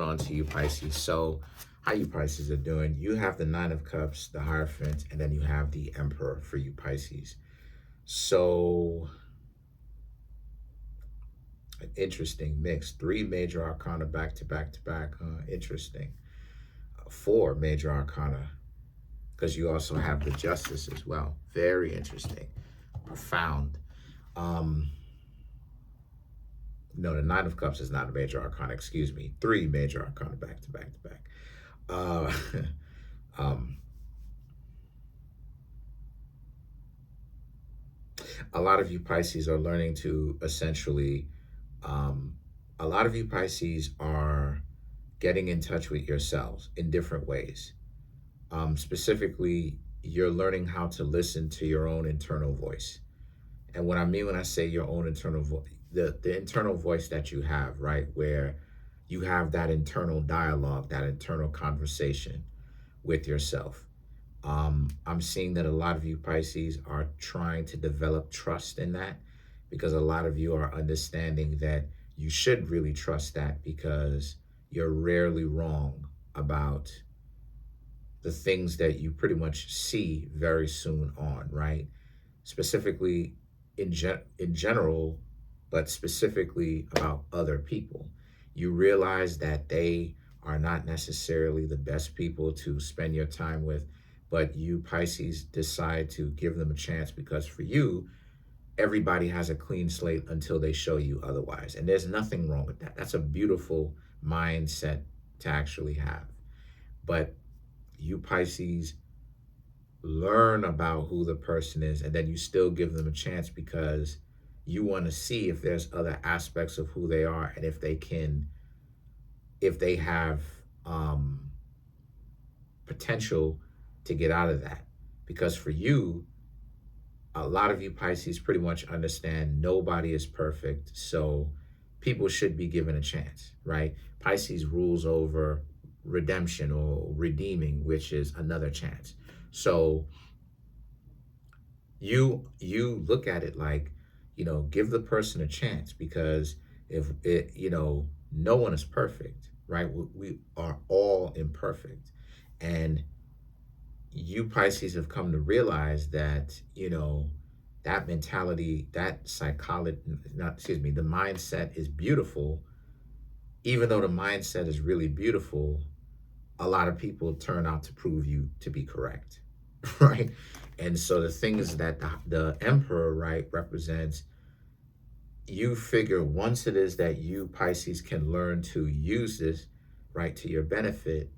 On to you, Pisces. So, how you Pisces are doing? You have the Nine of Cups, the Hierophant, and then you have the Emperor for you, Pisces. So, an interesting mix. Three major arcana back to back to back. Interesting. Four major arcana because you also have the Justice as well. Very interesting. Profound. Um, no, the Nine of Cups is not a major arcana. Excuse me. Three major arcana back to back to back. Uh, um, a lot of you Pisces are learning to essentially, um, a lot of you Pisces are getting in touch with yourselves in different ways. Specifically, you're learning how to listen to your own internal voice. And what I mean when I say your own internal voice, the internal voice that you have, right? Where you have that internal dialogue, that internal conversation with yourself. I'm seeing that a lot of you Pisces are trying to develop trust in that because a lot of you are understanding that you should really trust that because you're rarely wrong about the things that you pretty much see very soon on, right? Specifically in general, but specifically about other people. You realize that they are not necessarily the best people to spend your time with, but you Pisces decide to give them a chance because for you, everybody has a clean slate until they show you otherwise. And there's nothing wrong with that. That's a beautiful mindset to actually have. But you Pisces learn about who the person is and then you still give them a chance because you want to see if there's other aspects of who they are and if they have potential to get out of that. Because for you, a lot of you Pisces pretty much understand nobody is perfect, so people should be given a chance, right? Pisces rules over redemption or redeeming, which is another chance. So you look at it like, give the person a chance because if it, no one is perfect, right? We are all imperfect. And you Pisces have come to realize that, that mentality, that psychology, not, excuse me, the mindset is beautiful. Even though the mindset is really beautiful, a lot of people turn out to prove you to be correct, right? And so the thing is that the Emperor, right, represents you figure once it is that you Pisces can learn to use this, right, to your benefit,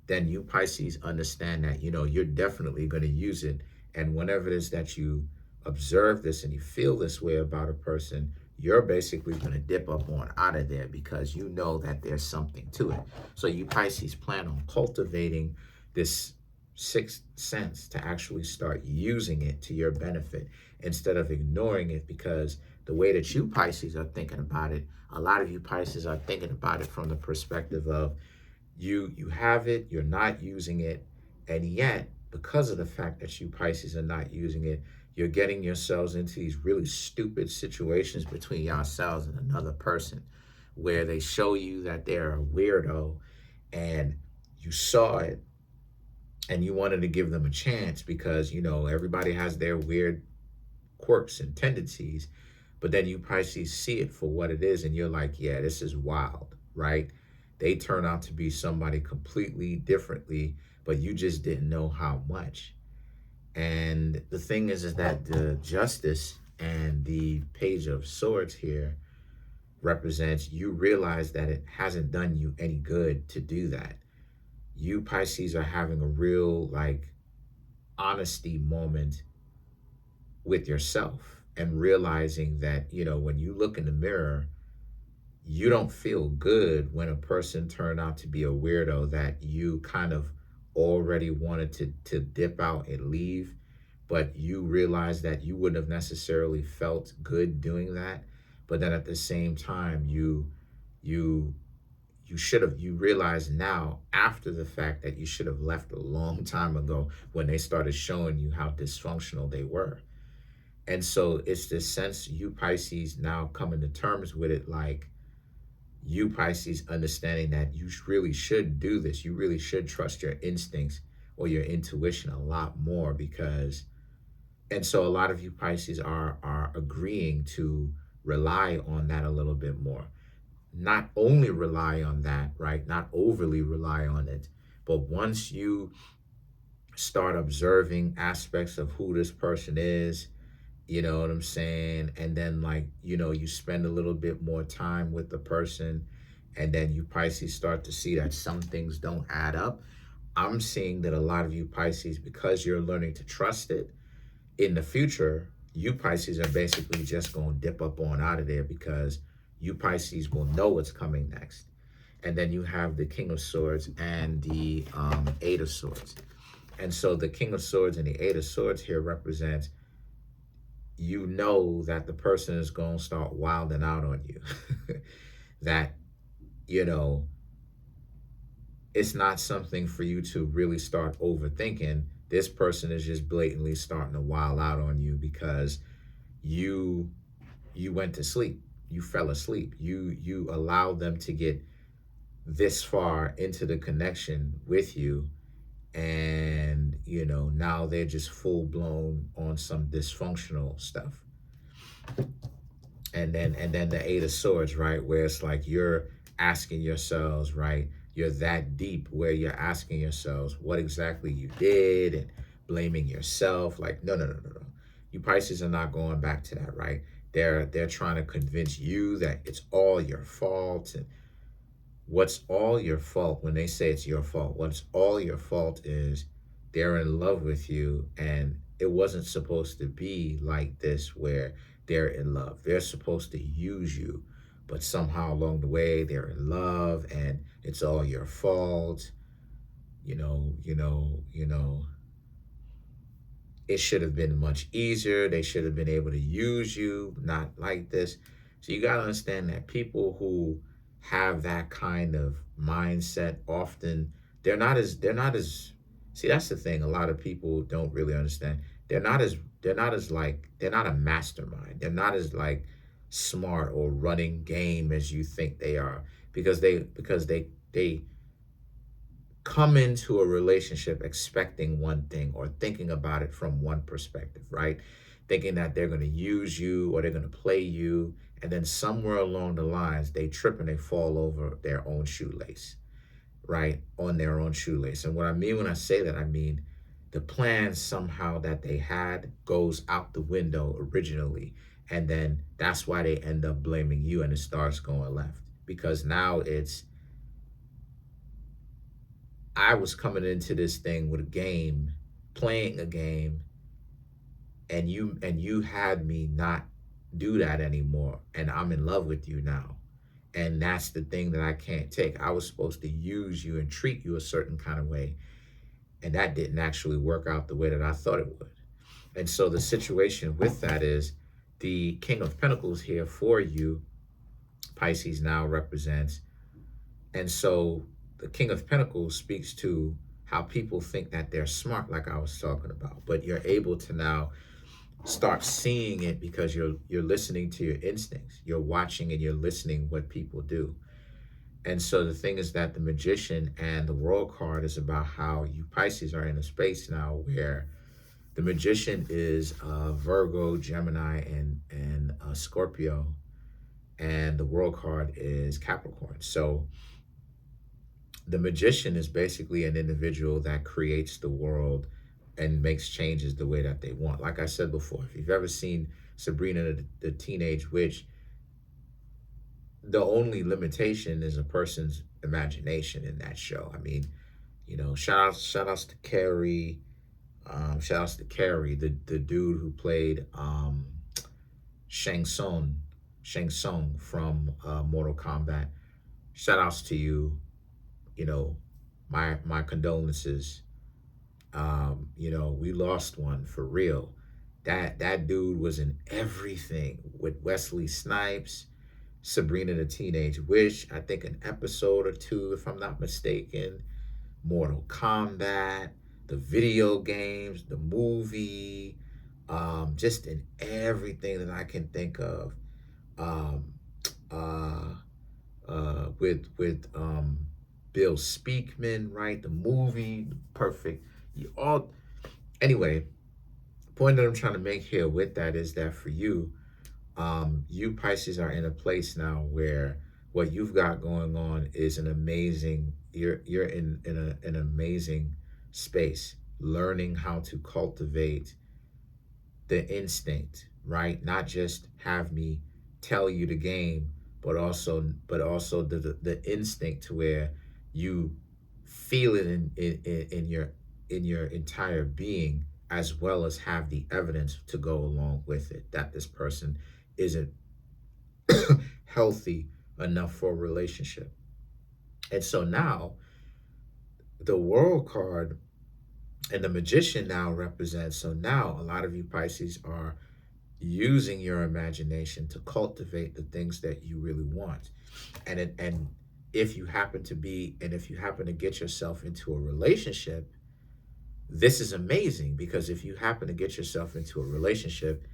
then you Pisces understand that, you're definitely going to use it. And whenever it is that you observe this and you feel this way about a person, you're basically going to dip up on out of there because you know that there's something to it. So you Pisces plan on cultivating this sixth sense to actually start using it to your benefit instead of ignoring it because the way that you Pisces are thinking about it, a lot of you Pisces are thinking about it from the perspective of you have it, you're not using it, and yet because of the fact that you Pisces are not using it, you're getting yourselves into these really stupid situations between yourselves and another person where they show you that they're a weirdo and you saw it and you wanted to give them a chance because, everybody has their weird quirks and tendencies, but then you Pisces see it for what it is and you're like, yeah, this is wild, right? They turn out to be somebody completely differently, but you just didn't know how much. And the thing is that the Justice and the Page of Swords here represents you realize that it hasn't done you any good to do that. You Pisces are having a real honesty moment with yourself and realizing that, when you look in the mirror, you don't feel good when a person turned out to be a weirdo that you kind of already wanted to dip out and leave, but you realize that you wouldn't have necessarily felt good doing that. But then at the same time, you you realize now after the fact that you should have left a long time ago when they started showing you how dysfunctional they were. And so it's this sense you Pisces now coming to terms with it like, you Pisces understanding that you really should do this. You really should trust your instincts or your intuition a lot more, because and so a lot of you Pisces are agreeing to rely on that a little bit more. Not only rely on that, right? Not overly rely on it, but once you start observing aspects of who this person is, you know what I'm saying? And then, like, you spend a little bit more time with the person, and then you Pisces start to see that some things don't add up. I'm seeing that a lot of you Pisces, because you're learning to trust it, in the future, you Pisces are basically just going to dip up on out of there, because you Pisces will know what's coming next. And then you have the King of Swords and the Eight of Swords. And so the King of Swords and the Eight of Swords here represents, you know that the person is going to start wilding out on you. That, you know, it's not something for you to really start overthinking. This person is just blatantly starting to wild out on you because you went to sleep. You fell asleep. You allowed them to get this far into the connection with you, and now they're just full blown on some dysfunctional stuff. And then the Eight of Swords, right, where it's like you're asking yourselves, right, you're that deep where you're asking yourselves what exactly you did and blaming yourself. Like, no, no, no, no, no. You Pisces are not going back to that, right? They're trying to convince you that it's all your fault. And what's all your fault, when they say it's your fault, what's all your fault is they're in love with you, and it wasn't supposed to be like this where they're in love. They're supposed to use you, but somehow along the way they're in love and it's all your fault. It should have been much easier. They should have been able to use you, not like this. So you got to understand that people who have that kind of mindset, often they're not as see, that's the thing a lot of people don't really understand. They're not a mastermind. They're not as like smart or running game as you think they are, because they come into a relationship expecting one thing or thinking about it from one perspective, right? Thinking that they're going to use you or they're going to play you. And then somewhere along the lines, they trip and they fall over their own shoelace, right? On their own shoelace. And what I mean when I say that, I mean the plan somehow that they had goes out the window originally. And then that's why they end up blaming you and it starts going left. Because now it's, I was coming into this thing with a game, playing a game, and you had me not do that anymore, and I'm in love with you now. And that's the thing that I can't take. I was supposed to use you and treat you a certain kind of way, and that didn't actually work out the way that I thought it would. And so the situation with that is the King of Pentacles here for you, Pisces, now represents. And so the King of Pentacles speaks to how people think that they're smart, like I was talking about, but you're able to now start seeing it because you're listening to your instincts. You're watching and you're listening what people do. And so the thing is that the Magician and the World card is about how you Pisces are in a space now where the Magician is Virgo, Gemini, and Scorpio, and the World card is Capricorn. So the Magician is basically an individual that creates the world and makes changes the way that they want. Like I said before, if you've ever seen Sabrina the Teenage Witch, the only limitation is a person's imagination in that show. I mean, shout outs to Carrie, the dude who played Shang Tsung from Mortal Kombat. Shout outs to you. My condolences. We lost one for real. That dude was in everything with Wesley Snipes, Sabrina the Teenage Witch, I think an episode or two, if I'm not mistaken, Mortal Kombat, the video games, the movie, just in everything that I can think of. Um, uh, with Bill Speakman, right? The movie, perfect. You all anyway. Point that I'm trying to make here with that is that for you, you Pisces are in a place now where what you've got going on is an amazing. You're in an amazing space, learning how to cultivate the instinct, right? Not just have me tell you the game, but also the instinct to where you feel it in your entire being, as well as have the evidence to go along with it that this person isn't healthy enough for a relationship. And so now the world card and the magician now represents, so now a lot of you Pisces are using your imagination to cultivate the things that you really want. And if you happen to be, and if you happen to get yourself into a relationship, this is amazing, because if you happen to get yourself into a relationship,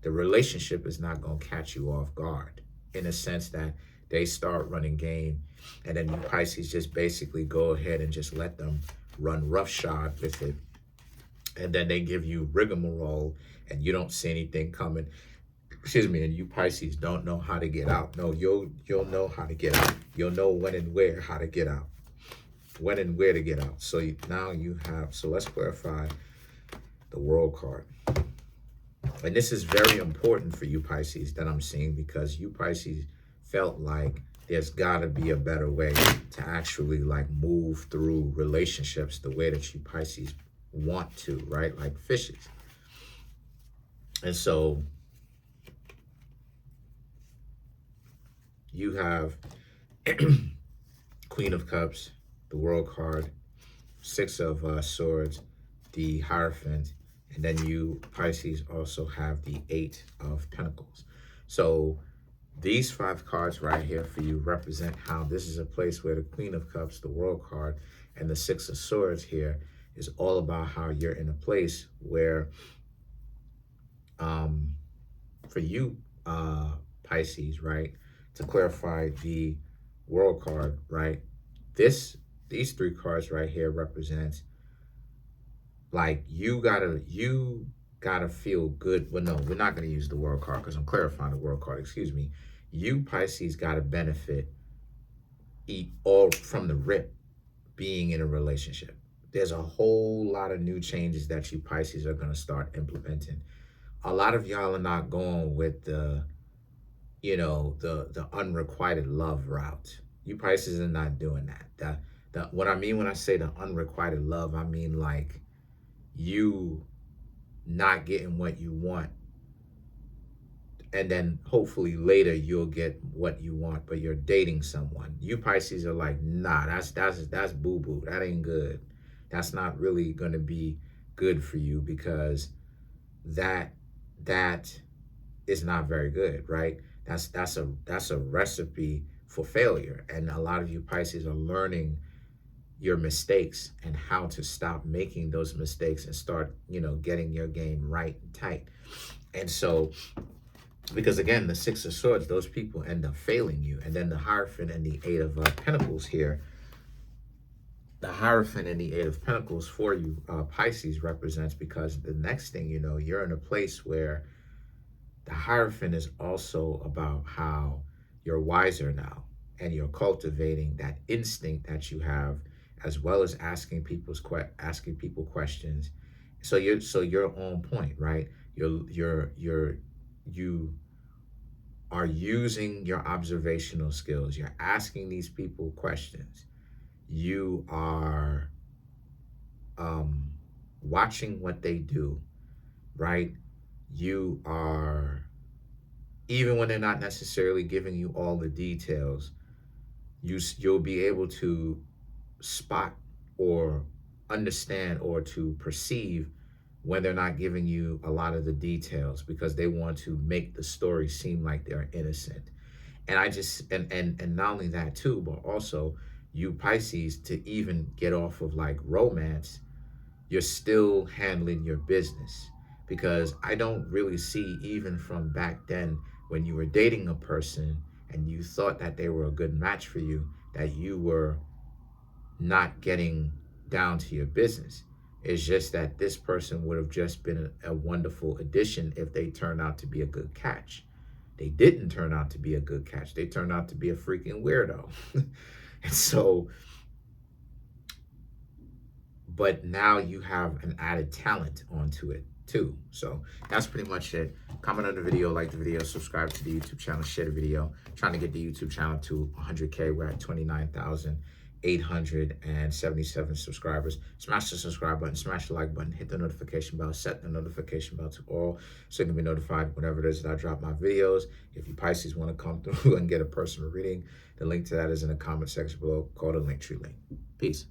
the relationship is not going to catch you off guard, in a sense that they start running game, and then you Pisces just basically go ahead and just let them run roughshod with it, and then they give you rigmarole and you don't see anything coming. Excuse me. And you Pisces don't know how to get out. No, you'll know how to get out. You'll know when and where how to get out, when and where to get out. So now you have, so let's clarify the world card. And this is very important for you Pisces that I'm seeing, because you Pisces felt like there's got to be a better way to actually like move through relationships the way that you Pisces want to, right? Like fishes. And so you have Queen of Cups, the World card, Six of Swords, the Hierophant, and then you Pisces also have the Eight of Pentacles. So these 5 cards right here for you represent how this is a place where the Queen of Cups, the World card, and the Six of Swords here is all about how you're in a place where, for you Pisces, right, to clarify the World card, right, these 3 cards right here represents like you gotta feel good. Well, no, we're not gonna use the World card because I'm clarifying the World card. Excuse me. You Pisces gotta benefit all from the rip being in a relationship. There's a whole lot of new changes that you Pisces are gonna start implementing. A lot of y'all are not going with the, the unrequited love route. You Pisces are not doing that. What I mean when I say the unrequited love, I mean like you not getting what you want, and then hopefully later you'll get what you want, but you're dating someone. You Pisces are like, nah, that's boo-boo. That ain't good. That's not really gonna be good for you, because that is not very good, right? That's a recipe for failure. And a lot of you Pisces are learning your mistakes and how to stop making those mistakes and start, getting your game right and tight. And so, because again, the Six of Swords, those people end up failing you. And then the Hierophant and the Eight of Pentacles here, the Hierophant and the Eight of Pentacles for you Pisces represents, because the next thing you know, you're in a place where the Hierophant is also about how you're wiser now and you're cultivating that instinct that you have, as well as asking people questions. So you're on point, right? You are using your observational skills. You're asking these people questions. You are watching what they do, right? You are, even when they're not necessarily giving you all the details, you'll be able to spot or understand or to perceive when they're not giving you a lot of the details, because they want to make the story seem like they're innocent. And I just, and not only that too, but also you Pisces, to even get off of like romance, you're still handling your business, because I don't really see, even from back then when you were dating a person and you thought that they were a good match for you, that you were not getting down to your business. It's just that this person would have just been a wonderful addition if they turned out to be a good catch. They didn't turn out to be a good catch. They turned out to be a freaking weirdo. And so, but now you have an added talent onto it too. So that's pretty much it. Comment on the video, like the video, subscribe to the YouTube channel, share the video. Trying to get the YouTube channel to 100K. We're at 29,877 subscribers. Smash the subscribe button, smash the like button, hit the notification bell, set the notification bell to all so you can be notified whenever it is that I drop my videos. If you Pisces want to come through and get a personal reading, the link to that is in the comment section below. Call the Linktree link. Peace.